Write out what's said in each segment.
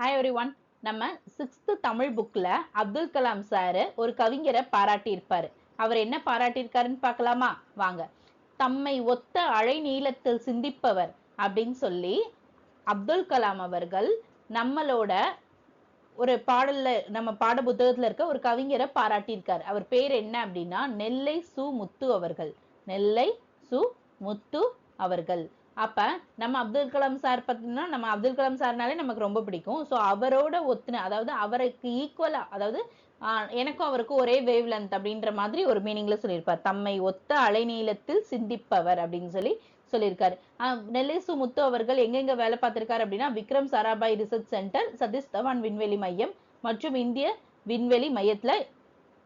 Hi every one. நம்ம 6th Tamil புக்ல Abdul Kalam sir ஒரு கவிஞரை பாராட்டியிருப்பாரு. அவர் என்ன பாராட்டியிருக்காருன்னு பார்க்கலாமா? வாங்க. தம்மை ஒத்த அலை நீளத்தில் சிந்திப்பவர் அப்படின்னு சொல்லி அப்துல் கலாம் அவர்கள் நம்மளோட ஒரு பாடல்ல நம்ம பாட புத்தகத்துல இருக்க ஒரு கவிஞரை பாராட்டியிருக்காரு. அவர் பேர் என்ன அப்படின்னா நெல்லை சு முத்து அவர்கள். நெல்லை சு முத்து அவர்கள். அப்ப நம்ம அப்துல் கலாம் சார் பார்த்தீங்கன்னா நம்ம அப்துல் கலாம் சார்னாலே நமக்கு ரொம்ப பிடிக்கும். ஸோ அவரோட ஒத்துன அதாவது அவருக்கு ஈக்குவலா அதாவது எனக்கும் அவருக்கும் ஒரே வேவ் லென்த் அப்படின்ற மாதிரி ஒரு மீனிங்ல சொல்லியிருப்பார். தம்மை ஒத்த அலைநீளத்தில் சிந்திப்பவர் அப்படின்னு சொல்லி சொல்லியிருக்காரு. நெல்லை சு முத்து அவர்கள் எங்கெங்க வேலை பார்த்திருக்காரு அப்படின்னா விக்ரம் சாராபாய் ரிசர்ச் சென்டர், சதீஷ் தவான் விண்வெளி மையம் மற்றும் இந்திய விண்வெளி மையத்துல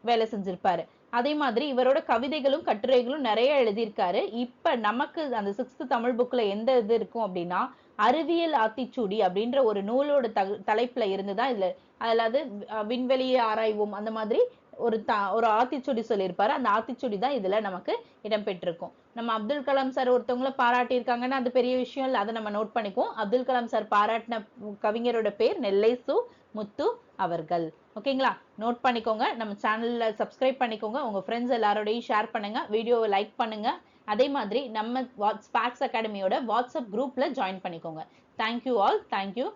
வேலை செஞ்சிருப்பாரு. அதே மாதிரி இவரோட கவிதைகளும் கட்டுரைகளும் நிறைய எழுதியிருக்காரு. இப்ப நமக்கு அந்த 6th தமிழ் புக்ல எந்த இது இருக்கும் அப்படின்னா அறிவியல் ஆத்திச்சூடி அப்படின்ற ஒரு நூலோட தலைப்புல இருந்துதான் இதுல அதாவது விண்வெளியை ஆராய்வோம் அந்த மாதிரி ஒரு ஆத்திச்சூடி சொல்லியிருப்பாரு. அந்த ஆத்திச்சூடி தான் இதுல நமக்கு இடம்பெற்றிருக்கும். நம்ம அப்துல் கலாம் சார் ஒருத்தவங்கள பாராட்டியிருக்காங்கன்னா அது பெரிய விஷயம் இல்லை, அதை நம்ம நோட் பண்ணிக்குவோம். அப்துல் கலாம் சார் பாராட்டின கவிஞரோட பேர் நெல்லை சு முத்து அவர்கள். ஓகேங்களா? நோட் பண்ணிக்கோங்க. நம்ம சேனல்ல சப்ஸ்கிரைப் பண்ணிக்கோங்க. உங்க ஃப்ரெண்ட்ஸ் எல்லாரோடையும் ஷேர் பண்ணுங்க. வீடியோவை லைக் பண்ணுங்க. அதே மாதிரி நம்ம ஸ்பார்க்ஸ் அகாடமியோட வாட்ஸ்அப் குரூப்ல ஜாயின் பண்ணிக்கோங்க. Thank you all. தேங்க்யூ.